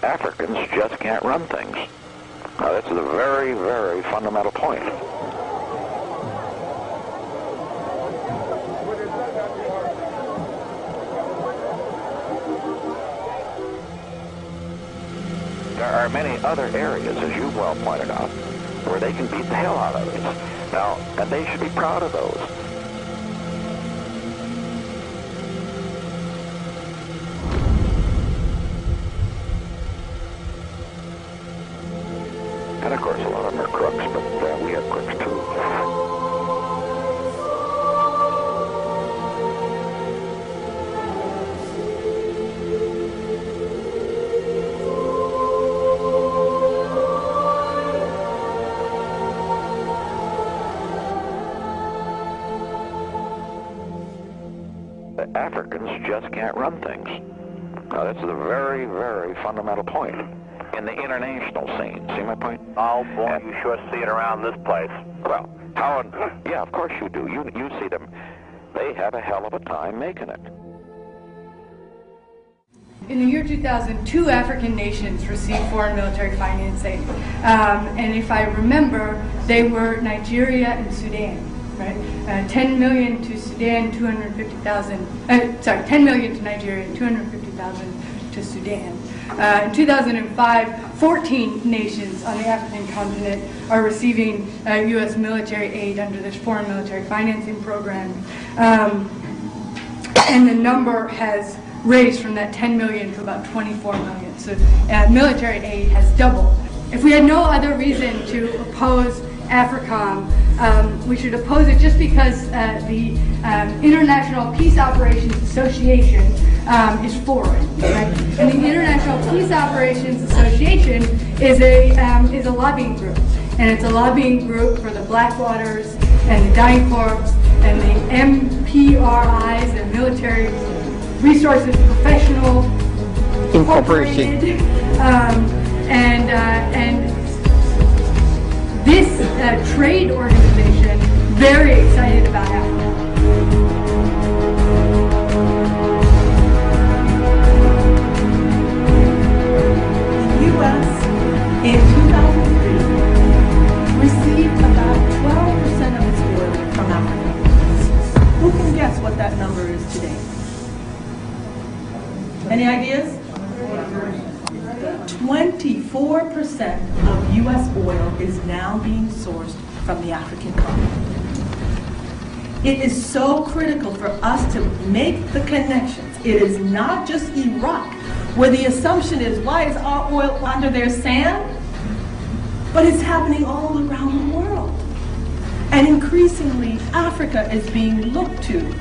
Africans just can't run things. Now, that's a very, very fundamental point. There are many other areas, as you well pointed out, where they can beat the hell out of us. Now, and they should be proud of those. And of course, a lot of them are crooks, but we have crooks too. The Africans just can't run things. Now, that's a very, very fundamental point in the international scene. See my point? Oh, boy, you sure see it around this place. Well, how? Yeah, of course you do. You see them. They have a hell of a time making it. In the year 2000, 2 African nations received foreign military financing. And if I remember, they were Nigeria and Sudan. Right, 10 million to Sudan, 250,000. 10 million to Nigeria, 250,000 to Sudan. In 2005, 14 nations on the African continent are receiving U.S. military aid under this foreign military financing program, and the number has raised from that 10 million to about 24 million. So military aid has doubled. If we had no other reason to oppose Africom, we should oppose it just because the International Peace Operations Association is foreign, right? And the International Peace Operations Association is a lobbying group, and it's a lobbying group for the Blackwaters and the Dying Corps and the MPRIs, the Military Resources Professional Incorporated, and this trade organization very excited about Africa. The U.S. in 2003 received about 12% of its oil from Africa. Who can guess what that number is today? Any ideas? 24% of U.S. oil is now being sourced from the African continent. It is so critical for us to make the connections. It is not just Iraq, where the assumption is, why is our oil under their sand? But it's happening all around the world. And increasingly, Africa is being looked to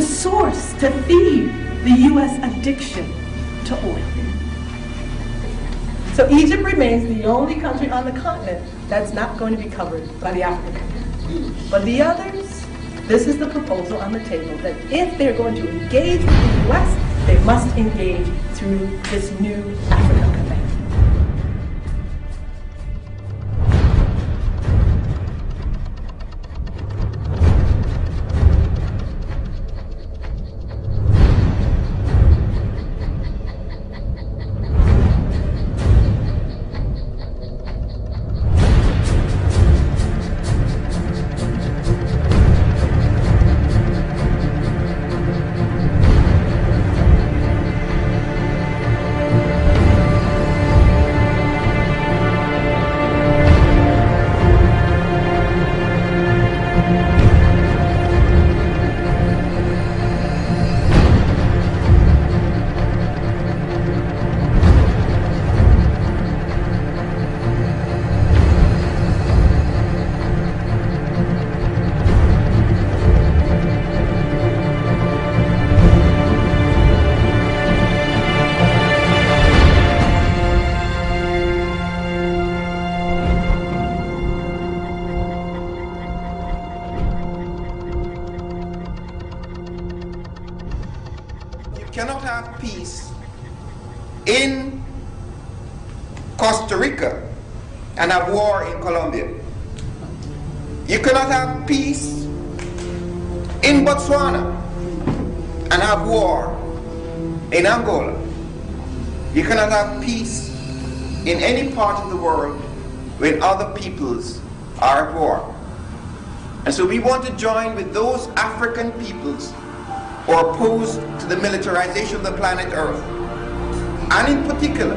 source, to feed the U.S. addiction to oil. So Egypt remains the only country on the continent that's not going to be covered by the African continent. But the others, this is the proposal on the table, that if they're going to engage with the U.S., they must engage through this new Africa Command. cannot have peace in Costa Rica and have war in Colombia. You cannot have peace in Botswana and have war in Angola. You cannot have peace in any part of the world when other peoples are at war. And so we want to join with those African peoples who are opposed to the militarization of the planet Earth, and in particular,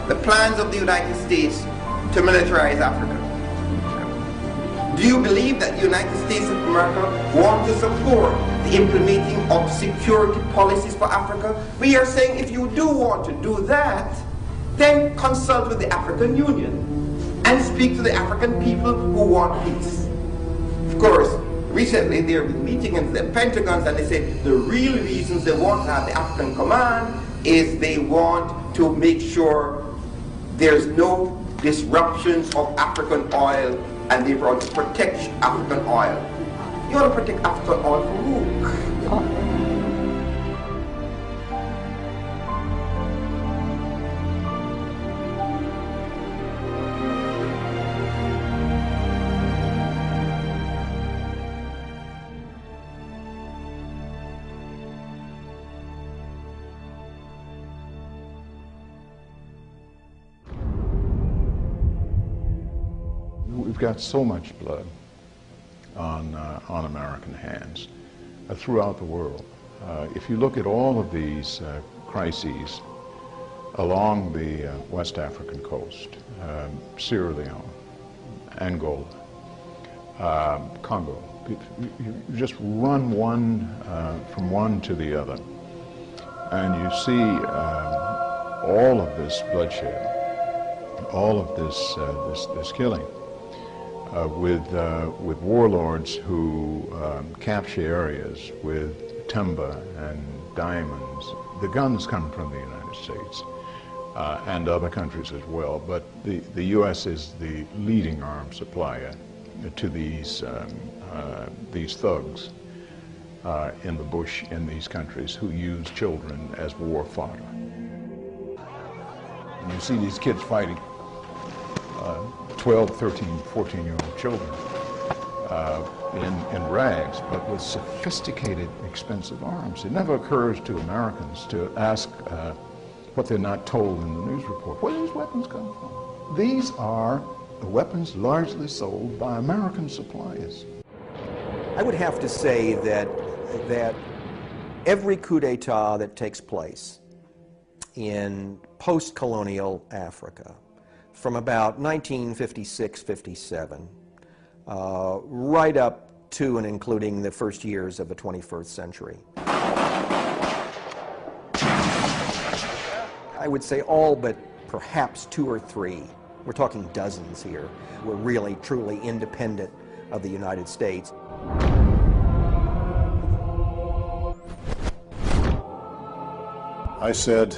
the plans of the United States to militarize Africa. Do you believe that the United States of America want to support the implementing of security policies for Africa? We are saying if you do want to do that, then consult with the African Union and speak to the African people who want peace. Of course, recently there have been meetings in the Pentagons, and they say the real reasons they want to have the African command is they want to make sure there's no disruptions of African oil, and they want to protect African oil. You want to protect African oil from who? We've got so much blood on American hands throughout the world. If you look at all of these crises along the West African coast, Sierra Leone, Angola, Congo, you just run from one to the other, and you see all of this bloodshed, all of this killing. With warlords who capture areas with timber and diamonds. The guns come from the United States and other countries as well, but the U.S. is the leading arms supplier to these thugs in the bush in these countries who use children as war fodder. And you see these kids fighting. 12, 13, 14-year-old children in rags, but with sophisticated, expensive arms. It never occurs to Americans to ask what they're not told in the news report. Where do these weapons come from? These are the weapons largely sold by American suppliers. I would have to say that every coup d'etat that takes place in post-colonial Africa, from about 1956-57, right up to and including the first years of the 21st century. I would say all but perhaps 2 or 3, we're talking dozens here, were really truly independent of the United States. I said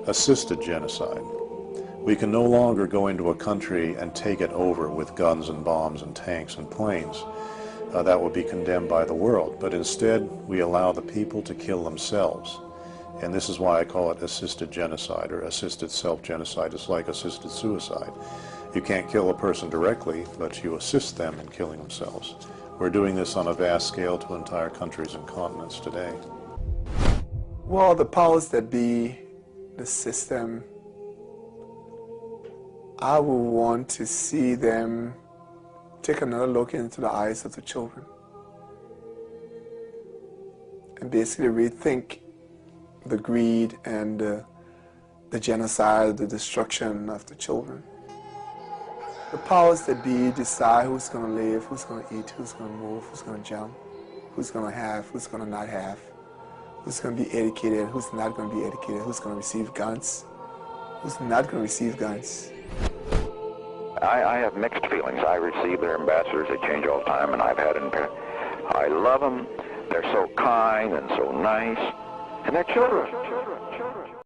assisted genocide. We can no longer go into a country and take it over with guns and bombs and tanks and planes. That would be condemned by the world. But instead, we allow the people to kill themselves. And this is why I call it assisted genocide or assisted self-genocide. It's like assisted suicide. You can't kill a person directly, but you assist them in killing themselves. We're doing this on a vast scale to entire countries and continents today. Well, the powers that be, the system, I would want to see them take another look into the eyes of the children and basically rethink the greed and the genocide, the destruction of the children. The powers that be decide who's going to live, who's going to eat, who's going to move, who's going to jump, who's going to have, who's going to not have, who's going to be educated, who's not going to be educated, who's going to receive guns, who's not going to receive guns. I have mixed feelings. I receive their ambassadors. They change all the time, and I've had them. I love them. They're so kind and so nice. And they're children.